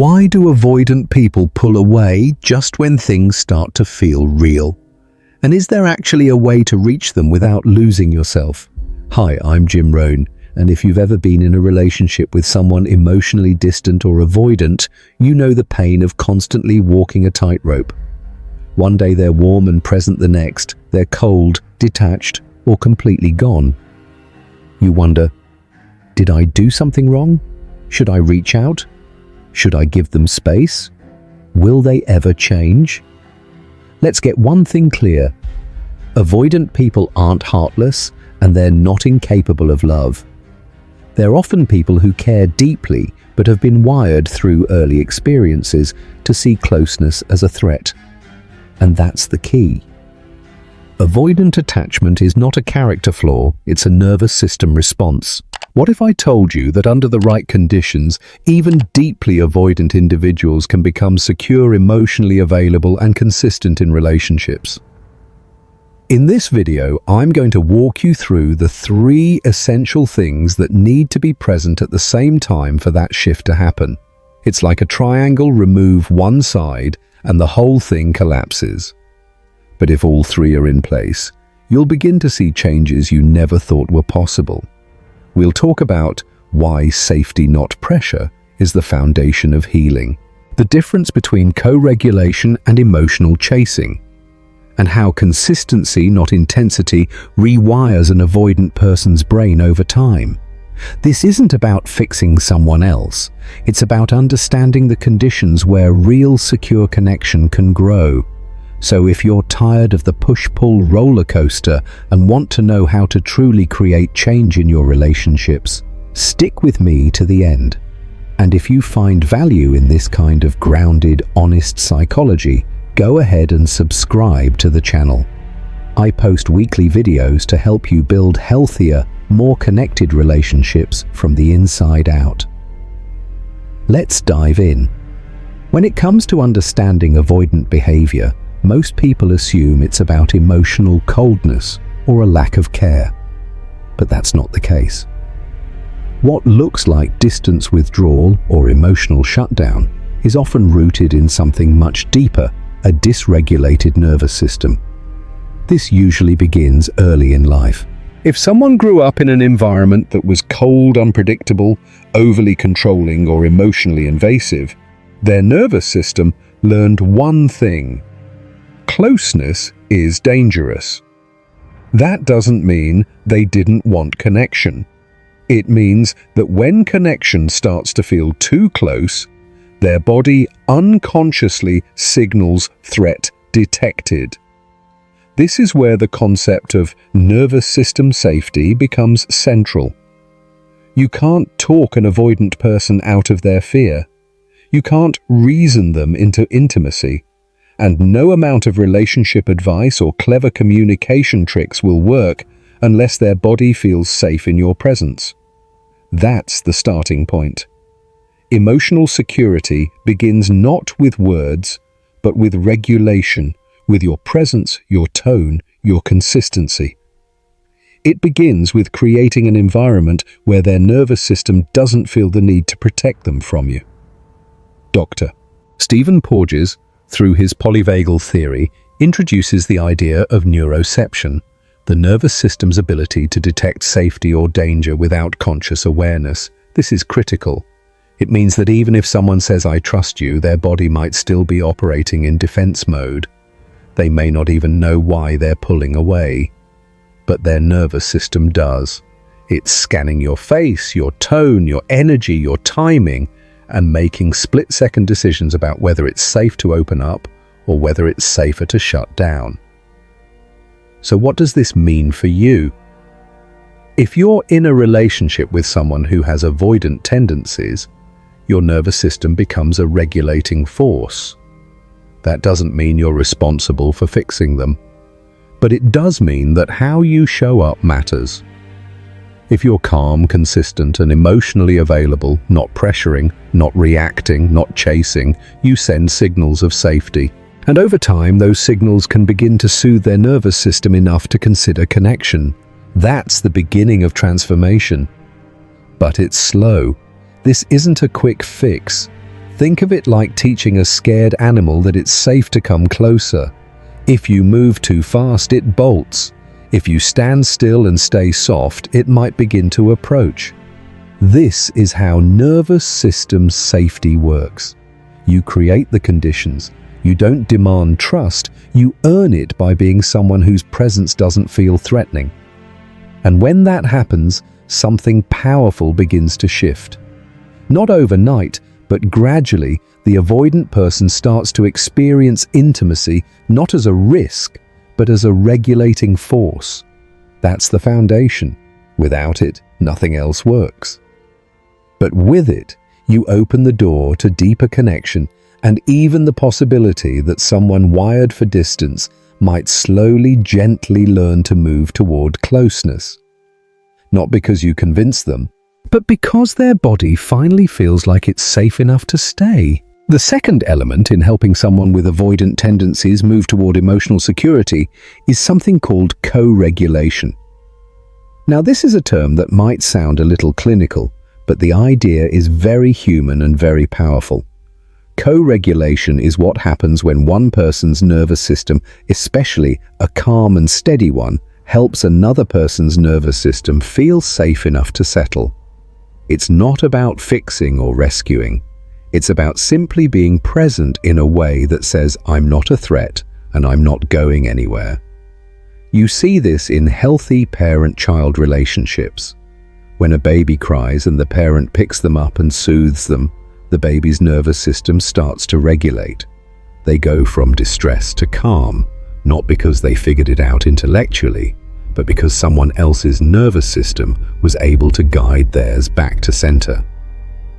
Why do avoidant people pull away just when things start to feel real? And is there actually a way to reach them without losing yourself? Hi, I'm Jim Rohn, and if you've ever been in a relationship with someone emotionally distant or avoidant, you know the pain of constantly walking a tightrope. One day they're warm and present, the next they're cold, detached, or completely gone. You wonder, did I do something wrong? Should I reach out? Should I give them space? Will they ever change? Let's get one thing clear. Avoidant people aren't heartless, and they're not incapable of love. They're often people who care deeply but have been wired through early experiences to see closeness as a threat. And that's the key. Avoidant attachment is not a character flaw, it's a nervous system response. What if I told you that under the right conditions, even deeply avoidant individuals can become secure, emotionally available, and consistent in relationships? In this video, I'm going to walk you through the 3 essential things that need to be present at the same time for that shift to happen. It's like a triangle: remove one side and the whole thing collapses. But if all 3 are in place, you'll begin to see changes you never thought were possible. We'll talk about why safety, not pressure, is the foundation of healing, the difference between co-regulation and emotional chasing, and how consistency, not intensity, rewires an avoidant person's brain over time. This isn't about fixing someone else. It's about understanding the conditions where real secure connection can grow. So if you're tired of the push-pull roller coaster and want to know how to truly create change in your relationships, stick with me to the end. And if you find value in this kind of grounded, honest psychology, go ahead and subscribe to the channel. I post weekly videos to help you build healthier, more connected relationships from the inside out. Let's dive in. When it comes to understanding avoidant behavior, most people assume it's about emotional coldness or a lack of care. But that's not the case. What looks like distance withdrawal or emotional shutdown is often rooted in something much deeper: a dysregulated nervous system. This usually begins early in life. If someone grew up in an environment that was cold, unpredictable, overly controlling, or emotionally invasive, their nervous system learned one thing: closeness is dangerous. That doesn't mean they didn't want connection. It means that when connection starts to feel too close, their body unconsciously signals threat detected. This is where the concept of nervous system safety becomes central. You can't talk an avoidant person out of their fear. You can't reason them into intimacy. And no amount of relationship advice or clever communication tricks will work unless their body feels safe in your presence. That's the starting point. Emotional security begins not with words, but with regulation, with your presence, your tone, your consistency. It begins with creating an environment where their nervous system doesn't feel the need to protect them from you. Dr. Stephen Porges, through his polyvagal theory, introduces the idea of neuroception, the nervous system's ability to detect safety or danger without conscious awareness. This is critical. It means that even if someone says, "I trust you," their body might still be operating in defense mode. They may not even know why they're pulling away, but their nervous system does. It's scanning your face, your tone, your energy, your timing, and making split-second decisions about whether it's safe to open up or whether it's safer to shut down. So what does this mean for you? If you're in a relationship with someone who has avoidant tendencies, your nervous system becomes a regulating force. That doesn't mean you're responsible for fixing them, but it does mean that how you show up matters. If you're calm, consistent, and emotionally available, not pressuring, not reacting, not chasing, you send signals of safety. And over time, those signals can begin to soothe their nervous system enough to consider connection. That's the beginning of transformation. But it's slow. This isn't a quick fix. Think of it like teaching a scared animal that it's safe to come closer. If you move too fast, it bolts. If you stand still and stay soft, it might begin to approach. This is how nervous system safety works. You create the conditions. You don't demand trust, you earn it by being someone whose presence doesn't feel threatening. And when that happens, something powerful begins to shift. Not overnight, but gradually, the avoidant person starts to experience intimacy not as a risk, but as a regulating force. That's the foundation. Without it, nothing else works. But with it, you open the door to deeper connection and even the possibility that someone wired for distance might slowly, gently learn to move toward closeness. Not because you convince them, but because their body finally feels like it's safe enough to stay. The second element in helping someone with avoidant tendencies move toward emotional security is something called co-regulation. Now, this is a term that might sound a little clinical, but the idea is very human and very powerful. Co-regulation is what happens when one person's nervous system, especially a calm and steady one, helps another person's nervous system feel safe enough to settle. It's not about fixing or rescuing. It's about simply being present in a way that says, I'm not a threat and I'm not going anywhere. You see this in healthy parent-child relationships. When a baby cries and the parent picks them up and soothes them, the baby's nervous system starts to regulate. They go from distress to calm, not because they figured it out intellectually, but because someone else's nervous system was able to guide theirs back to center.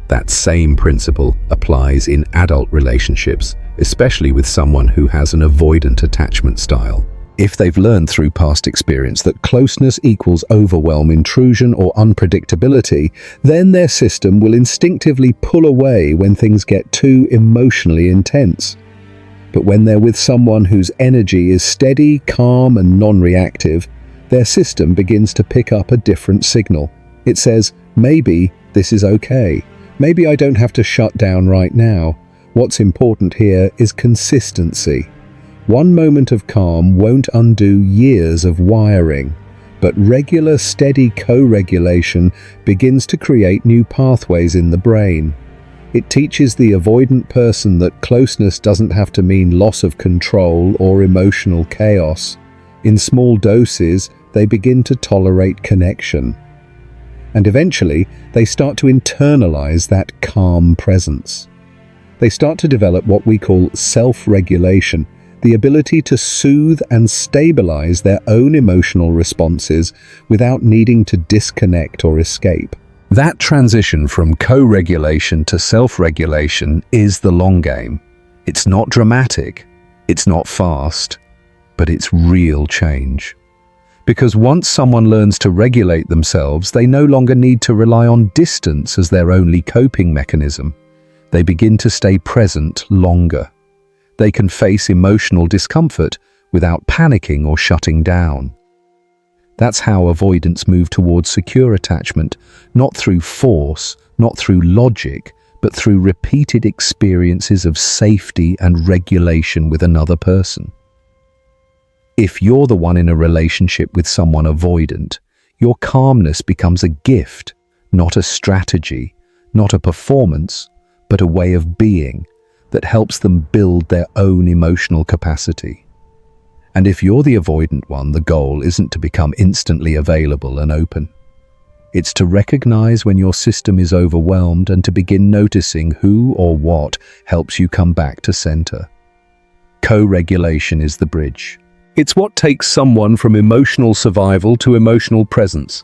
That same principle applies in adult relationships, especially with someone who has an avoidant attachment style. If they've learned through past experience that closeness equals overwhelm, intrusion, or unpredictability, then their system will instinctively pull away when things get too emotionally intense. But when they're with someone whose energy is steady, calm, and non-reactive, their system begins to pick up a different signal. It says, maybe this is okay. Maybe I don't have to shut down right now. What's important here is consistency. One moment of calm won't undo years of wiring, but regular, steady co-regulation begins to create new pathways in the brain. It teaches the avoidant person that closeness doesn't have to mean loss of control or emotional chaos. In small doses, they begin to tolerate connection. And eventually, they start to internalize that calm presence. They start to develop what we call self-regulation, the ability to soothe and stabilize their own emotional responses without needing to disconnect or escape. That transition from co-regulation to self-regulation is the long game. It's not dramatic, it's not fast, but it's real change. Because once someone learns to regulate themselves, they no longer need to rely on distance as their only coping mechanism. They begin to stay present longer. They can face emotional discomfort without panicking or shutting down. That's how avoidants move towards secure attachment, not through force, not through logic, but through repeated experiences of safety and regulation with another person. If you're the one in a relationship with someone avoidant, your calmness becomes a gift, not a strategy, not a performance, but a way of being that helps them build their own emotional capacity. And if you're the avoidant one, the goal isn't to become instantly available and open. It's to recognize when your system is overwhelmed and to begin noticing who or what helps you come back to center. Co-regulation is the bridge. It's what takes someone from emotional survival to emotional presence.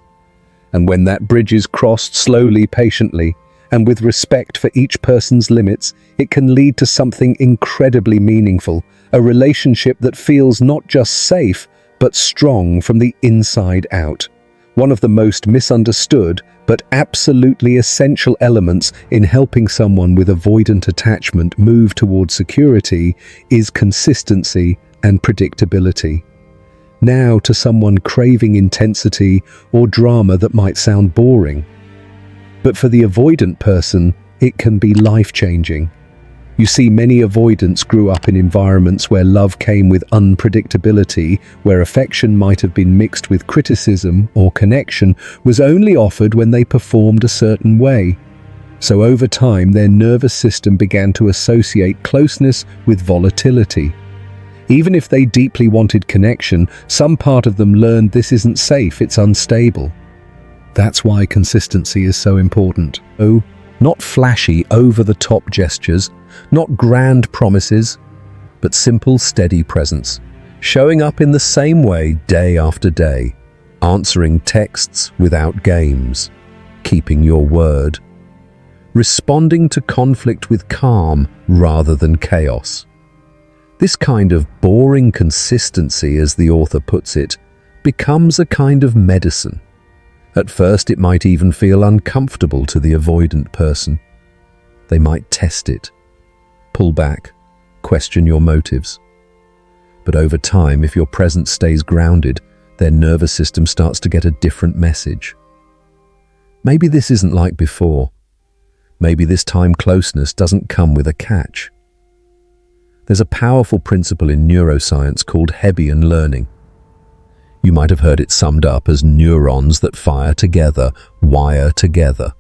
And when that bridge is crossed slowly, patiently, and with respect for each person's limits, it can lead to something incredibly meaningful, a relationship that feels not just safe, but strong from the inside out. One of the most misunderstood, but absolutely essential elements in helping someone with avoidant attachment move towards security is consistency and predictability. Now, to someone craving intensity or drama that might sound boring. But for the avoidant person, it can be life-changing. You see, many avoidants grew up in environments where love came with unpredictability, where affection might have been mixed with criticism, or connection was only offered when they performed a certain way. So over time, their nervous system began to associate closeness with volatility. Even if they deeply wanted connection, some part of them learned this isn't safe, it's unstable. That's why consistency is so important. Oh, not flashy, over-the-top gestures, not grand promises, but simple, steady presence. Showing up in the same way day after day, answering texts without games, keeping your word, responding to conflict with calm rather than chaos. This kind of boring consistency, as the author puts it, becomes a kind of medicine. At first, it might even feel uncomfortable to the avoidant person. They might test it, pull back, question your motives. But over time, if your presence stays grounded, their nervous system starts to get a different message. Maybe this isn't like before. Maybe this time closeness doesn't come with a catch. There's a powerful principle in neuroscience called Hebbian learning. You might have heard it summed up as neurons that fire together, wire together.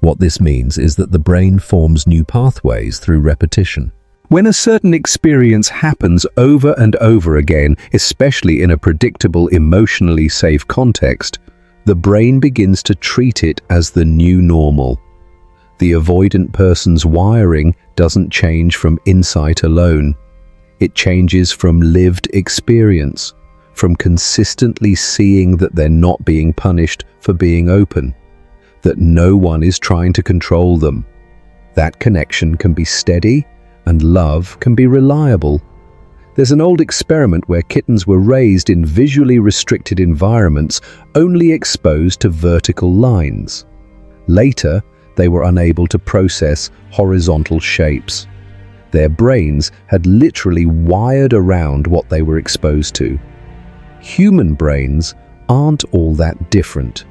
What this means is that the brain forms new pathways through repetition. When a certain experience happens over and over again, especially in a predictable, emotionally safe context, the brain begins to treat it as the new normal. The avoidant person's wiring doesn't change from insight alone. It changes from lived experience, from consistently seeing that they're not being punished for being open, that no one is trying to control them. That connection can be steady and love can be reliable. There's an old experiment where kittens were raised in visually restricted environments, only exposed to vertical lines. Later, they were unable to process horizontal shapes. Their brains had literally wired around what they were exposed to. Human brains aren't all that different.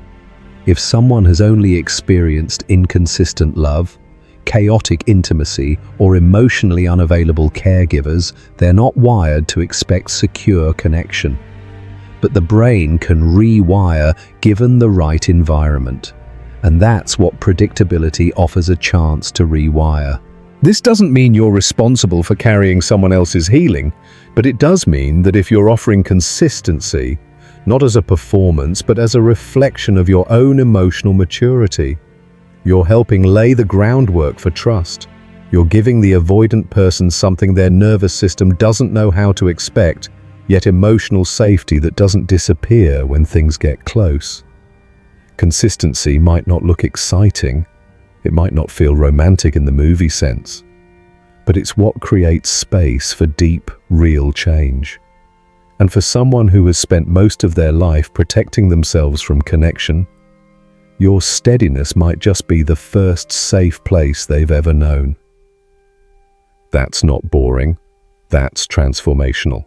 If someone has only experienced inconsistent love, chaotic intimacy, or emotionally unavailable caregivers, they're not wired to expect secure connection. But the brain can rewire given the right environment. And that's what predictability offers a chance to rewire. This doesn't mean you're responsible for carrying someone else's healing, but it does mean that if you're offering consistency, not as a performance, but as a reflection of your own emotional maturity, you're helping lay the groundwork for trust. You're giving the avoidant person something their nervous system doesn't know how to expect, yet emotional safety that doesn't disappear when things get close. Consistency might not look exciting, it might not feel romantic in the movie sense, but it's what creates space for deep, real change. And for someone who has spent most of their life protecting themselves from connection, your steadiness might just be the first safe place they've ever known. That's not boring, that's transformational.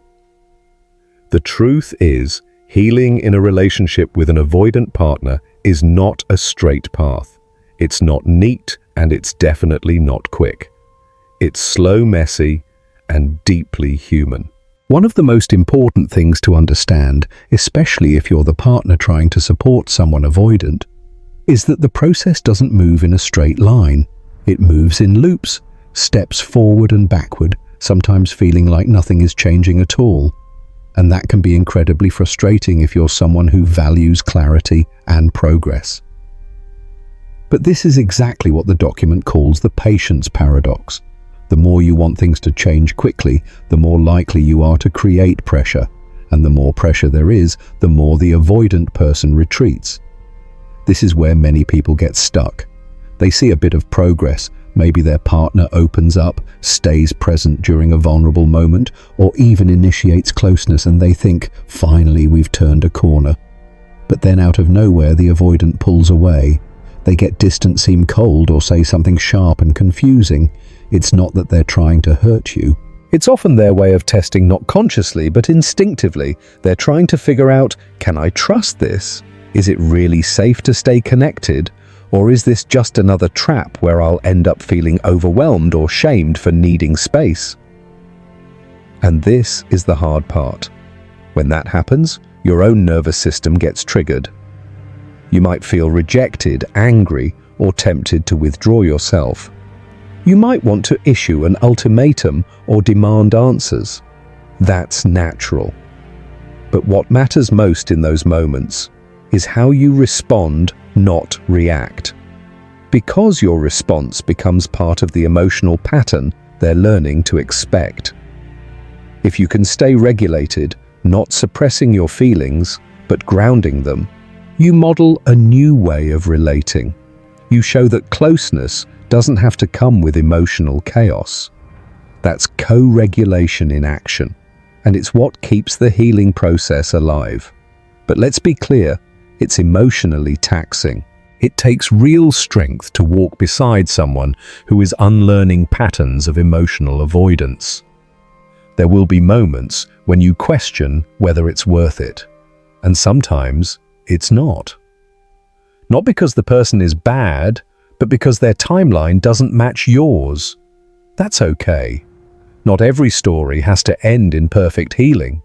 The truth is, healing in a relationship with an avoidant partner is not a straight path. It's not neat, and it's definitely not quick. It's slow, messy, and deeply human. One of the most important things to understand, especially if you're the partner trying to support someone avoidant, is that the process doesn't move in a straight line. It moves in loops, steps forward and backward, sometimes feeling like nothing is changing at all. And that can be incredibly frustrating if you're someone who values clarity and progress. But this is exactly what the document calls the patience paradox. The more you want things to change quickly, the more likely you are to create pressure. And the more pressure there is, the more the avoidant person retreats. This is where many people get stuck. They see a bit of progress. Maybe their partner opens up, stays present during a vulnerable moment, or even initiates closeness, and they think, finally, we've turned a corner. But then out of nowhere, the avoidant pulls away. They get distant, seem cold, or say something sharp and confusing. It's not that they're trying to hurt you. It's often their way of testing, not consciously, but instinctively. They're trying to figure out, can I trust this? Is it really safe to stay connected? Or is this just another trap where I'll end up feeling overwhelmed or shamed for needing space? And this is the hard part. When that happens, your own nervous system gets triggered. You might feel rejected, angry, or tempted to withdraw yourself. You might want to issue an ultimatum or demand answers. That's natural. But what matters most in those moments is how you respond, not react. Because your response becomes part of the emotional pattern they're learning to expect. If you can stay regulated, not suppressing your feelings, but grounding them, you model a new way of relating. You show that closeness doesn't have to come with emotional chaos. That's co-regulation in action, and it's what keeps the healing process alive. But let's be clear, it's emotionally taxing. It takes real strength to walk beside someone who is unlearning patterns of emotional avoidance. There will be moments when you question whether it's worth it, and sometimes it's not. Not because the person is bad, but because their timeline doesn't match yours. That's okay. Not every story has to end in perfect healing.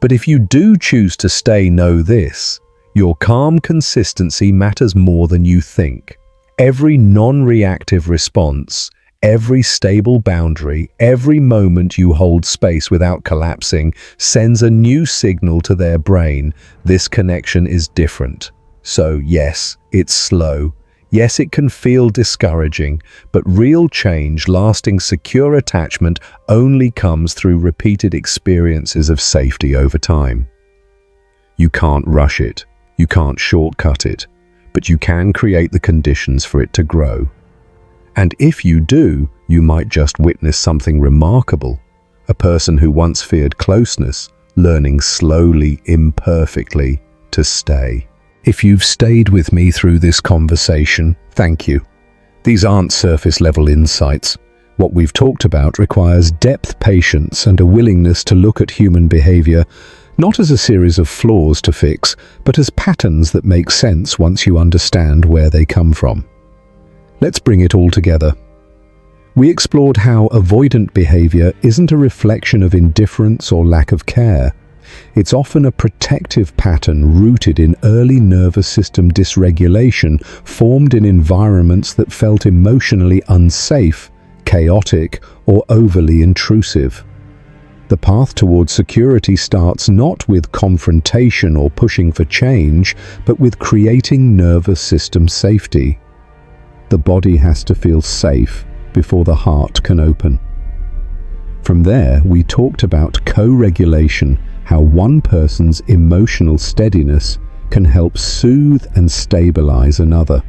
But if you do choose to stay, know this: your calm consistency matters more than you think. Every non-reactive response, every stable boundary, every moment you hold space without collapsing sends a new signal to their brain. This connection is different. So yes, it's slow. Yes, it can feel discouraging, but real change, lasting secure attachment only comes through repeated experiences of safety over time. You can't rush it. You can't shortcut it, but you can create the conditions for it to grow. And if you do, you might just witness something remarkable. A person who once feared closeness, learning slowly, imperfectly, to stay. If you've stayed with me through this conversation, thank you. These aren't surface-level insights. What we've talked about requires depth, patience, and a willingness to look at human behavior not as a series of flaws to fix, but as patterns that make sense once you understand where they come from. Let's bring it all together. We explored how avoidant behavior isn't a reflection of indifference or lack of care. It's often a protective pattern rooted in early nervous system dysregulation, formed in environments that felt emotionally unsafe, chaotic, or overly intrusive. The path towards security starts not with confrontation or pushing for change, but with creating nervous system safety. The body has to feel safe before the heart can open. From there, we talked about co-regulation, how one person's emotional steadiness can help soothe and stabilize another.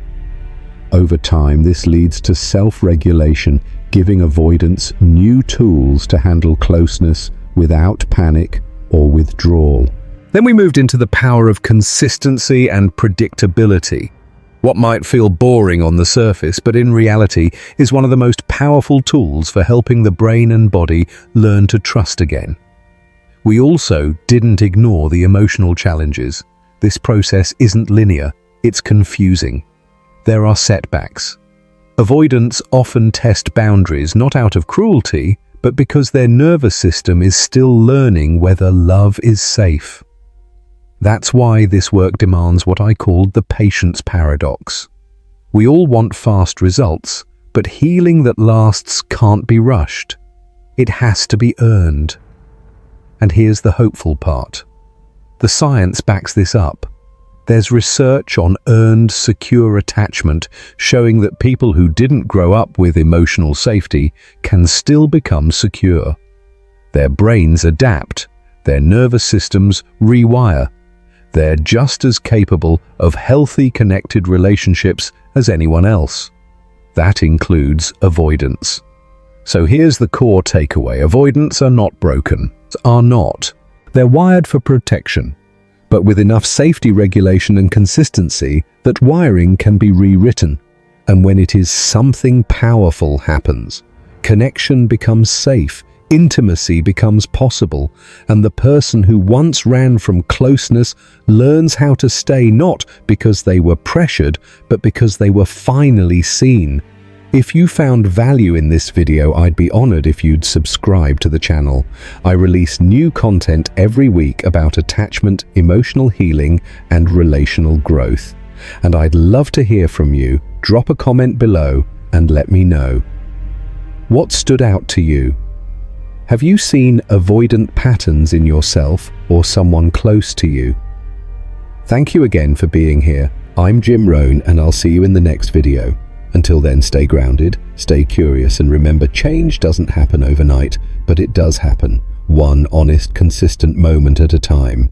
Over time, this leads to self-regulation, giving avoidants new tools to handle closeness without panic or withdrawal. Then we moved into the power of consistency and predictability. What might feel boring on the surface, but in reality is one of the most powerful tools for helping the brain and body learn to trust again. We also didn't ignore the emotional challenges. This process isn't linear, it's confusing. There are setbacks. Avoidants often test boundaries not out of cruelty, but because their nervous system is still learning whether love is safe. That's why this work demands what I called the patience paradox. We all want fast results, but healing that lasts can't be rushed. It has to be earned. And here's the hopeful part. The science backs this up. There's research on earned secure attachment showing that people who didn't grow up with emotional safety can still become secure. Their brains adapt, their nervous systems rewire. They're just as capable of healthy connected relationships as anyone else. That includes avoidance. So here's the core takeaway. Avoidants are not broken. They're wired for protection, but with enough safety regulation and consistency, that wiring can be rewritten. And when it is, something powerful happens. Connection becomes safe, intimacy becomes possible, and the person who once ran from closeness learns how to stay, not because they were pressured, but because they were finally seen. If you found value in this video, I'd be honored if you'd subscribe to the channel. I release new content every week about attachment, emotional healing, and relational growth. And I'd love to hear from you. Drop a comment below and let me know. What stood out to you? Have you seen avoidant patterns in yourself or someone close to you? Thank you again for being here. I'm Jim Rohn, and I'll see you in the next video. Until then, stay grounded, stay curious, and remember, change doesn't happen overnight, but it does happen, one honest, consistent moment at a time.